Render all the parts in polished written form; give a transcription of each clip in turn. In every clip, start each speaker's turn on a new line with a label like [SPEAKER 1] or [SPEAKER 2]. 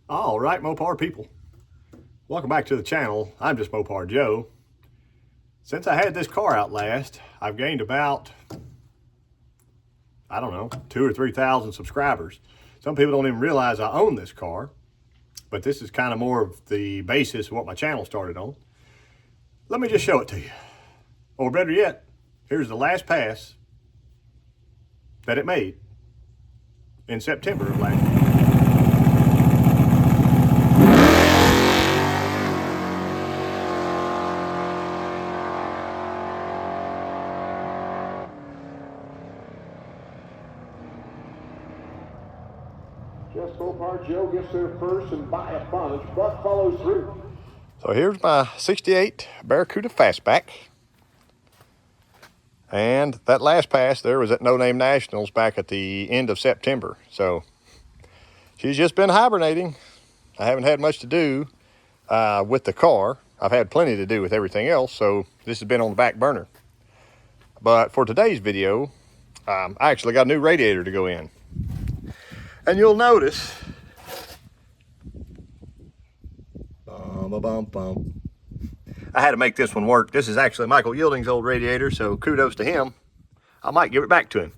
[SPEAKER 1] All right, Mopar people, welcome back to the channel. I'm just Mopar Joe. Since I had this car out last, I've gained about, I don't know, 2,000 or 3,000 subscribers. Some people don't even realize I own this car, but this is kind of more of the basis of what my channel started on. Let me just show it to you. Or better yet, here's the last pass that it made in September of last year.
[SPEAKER 2] Just Mopar Joe gets there first and by a bunch. Buck follows through.
[SPEAKER 1] So here's my 68 Barracuda Fastback. And that last pass there was at No Name Nationals back at the end of September. So she's just been hibernating. I haven't had much to do with the car. I've had plenty to do with everything else, so this has been on the back burner. But for today's video, I actually got a new radiator to go in. And you'll notice, I had to make this one work. This is actually Michael Yielding's old radiator, so kudos to him. I might give it back to him.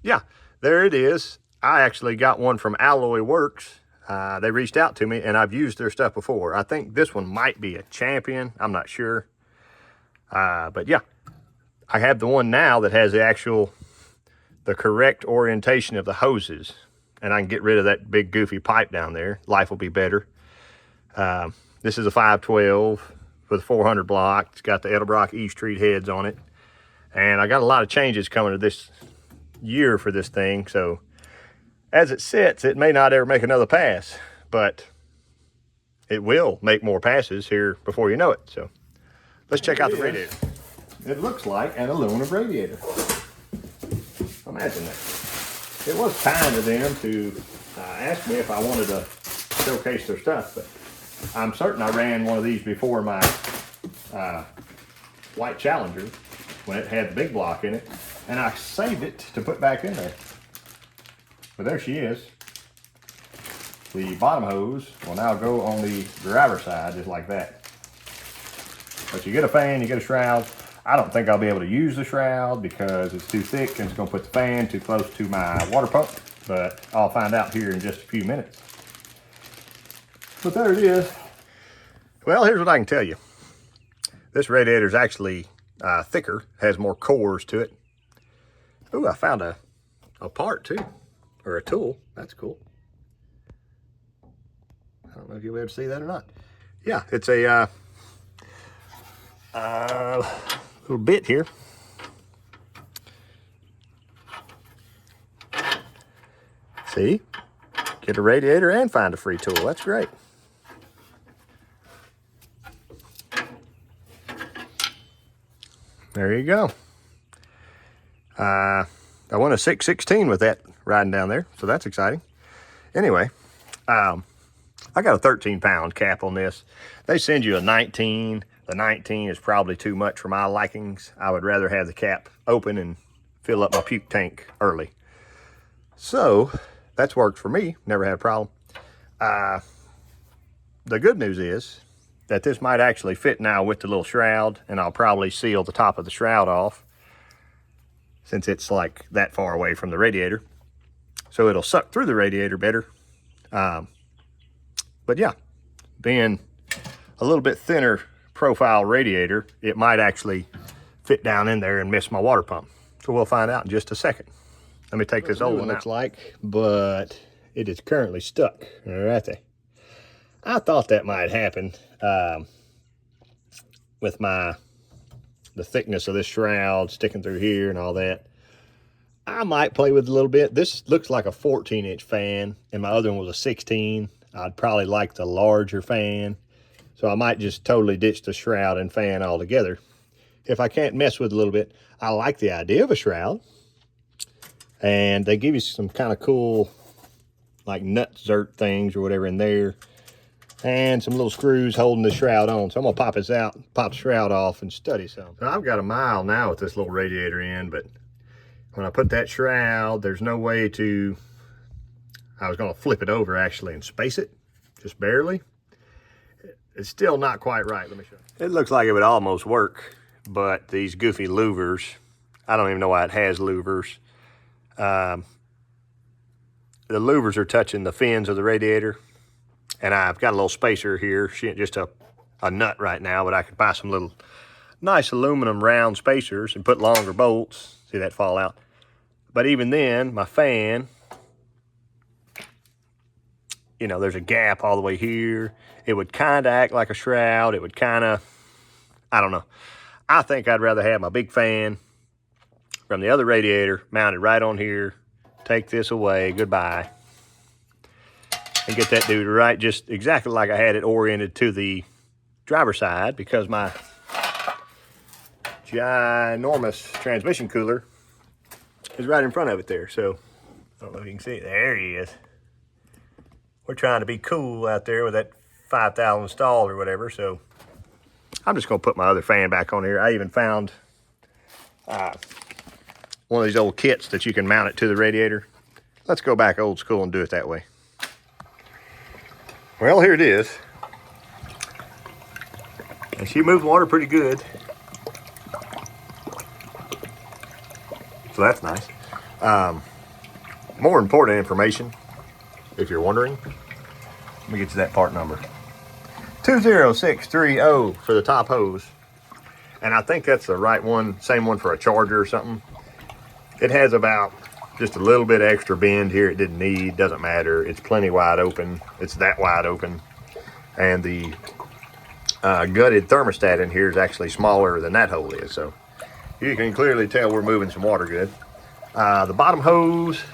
[SPEAKER 1] Yeah, there it is. I actually got one from Alloy Works. They reached out to me, and I've used their stuff before. I think this one might be a Champion. I'm not sure. But yeah, I have the one now that has the correct orientation of the hoses, and I can get rid of that big goofy pipe down there. Life will be better. This is a 512 with 400 block. It's got the Edelbrock East Street heads on it, and I got a lot of changes coming to this year for this thing. So as it sits, it may not ever make another pass, but it will make more passes here before you know it. So let's check out the radiator. It looks like an aluminum radiator. Imagine that. It was kind of them to ask me if I wanted to showcase their stuff, but I'm certain I ran one of these before my white Challenger when it had the big block in it, and I saved it to put back in there. But there she is. The bottom hose will now go on the driver's side just like that. But you get a fan, you get a shroud. I don't think I'll be able to use the shroud because it's too thick and it's going to put the fan too close to my water pump, but I'll find out here in just a few minutes. But there it is. Well, here's what I can tell you. This radiator is actually thicker, has more cores to it. Ooh, I found a part too, or a tool. That's cool. I don't know if you'll be able to see that or not. Yeah, it's a little bit here. See, get a radiator and find a free tool. That's great. There you go. I won a 616 with that riding down there, so that's exciting. Anyway, I got a 13-pound cap on this. They send you a 19. The 19 is probably too much for my likings. I would rather have the cap open and fill up my puke tank early. So that's worked for me. Never had a problem. The good news is that this might actually fit now with the little shroud, and I'll probably seal the top of the shroud off since it's like that far away from the radiator. So it'll suck through the radiator better. But yeah, being a little bit thinner profile radiator, it might actually fit down in there and miss my water pump. So we'll find out in just a second. Let me take this old one out. Looks like, but it is currently stuck right there. I thought that might happen with the thickness of this shroud sticking through here and all that. I might play with it a little bit. This looks like a 14-inch fan, and my other one was a 16. I'd probably like the larger fan. So I might just totally ditch the shroud and fan altogether. If I can't mess with it a little bit, I like the idea of a shroud. And they give you some kind of cool, like nut zert things or whatever in there. And some little screws holding the shroud on. So I'm gonna pop this out, pop the shroud off and study some. Now I've got a mile now with this little radiator in, but when I put that shroud, there's no way to, I was going to flip it over actually and space it, just barely. It's still not quite right. Let me show you. It looks like it would almost work, but these goofy louvers, I don't even know why it has louvers. The louvers are touching the fins of the radiator, and I've got a little spacer here, just a nut right now, but I could buy some little nice aluminum round spacers and put longer bolts. See that fall out? But even then, my fan, you know, there's a gap all the way here. It would kind of act like a shroud. It would kind of, I don't know. I think I'd rather have my big fan from the other radiator mounted right on here. Take this away, goodbye. And get that dude right just exactly like I had it oriented to the driver's side, because my ginormous transmission cooler is right in front of it there. So, I don't know if you can see it. There he is. We're trying to be cool out there with that 5,000 stall or whatever, so I'm just going to put my other fan back on here. I even found one of these old kits that you can mount it to the radiator. Let's go back old school and do it that way. Well, here it is. And she moves water pretty good. So that's nice. More important information, if you're wondering. Let me get you that part number. 20630 for the top hose. And I think that's the right one, same one for a charger or something. It has about just a little bit extra bend here it didn't need, doesn't matter. It's plenty wide open. It's that wide open. And the gutted thermostat in here is actually smaller than that hole is. So you can clearly tell we're moving some water good. The bottom hose,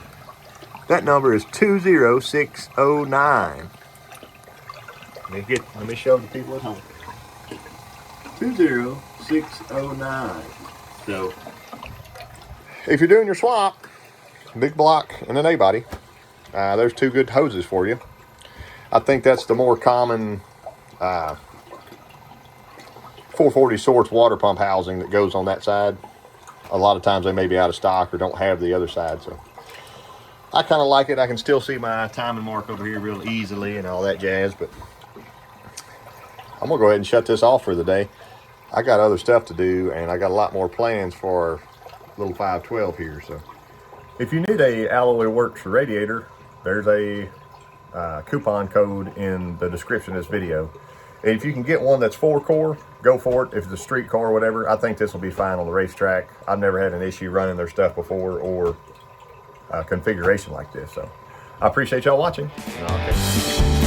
[SPEAKER 1] that number is 20609. Let me show the people at home. 20609. So if you're doing your swap, big block and an A-body, there's two good hoses for you. I think that's the more common 440 Source water pump housing that goes on that side. A lot of times they may be out of stock or don't have the other side, so I kind of like it. I can still see my timing mark over here real easily and all that jazz, but I'm gonna go ahead and shut this off for the day. I got other stuff to do, and I got a lot more plans for our little 512 here. So if you need a Alloy Works radiator, there's a coupon code in the description of this video. And if you can get one that's 4-core, go for it. If it's a street car or whatever, I think this will be fine on the racetrack. I've never had an issue running their stuff before, or configuration like this. So I appreciate y'all watching. Okay.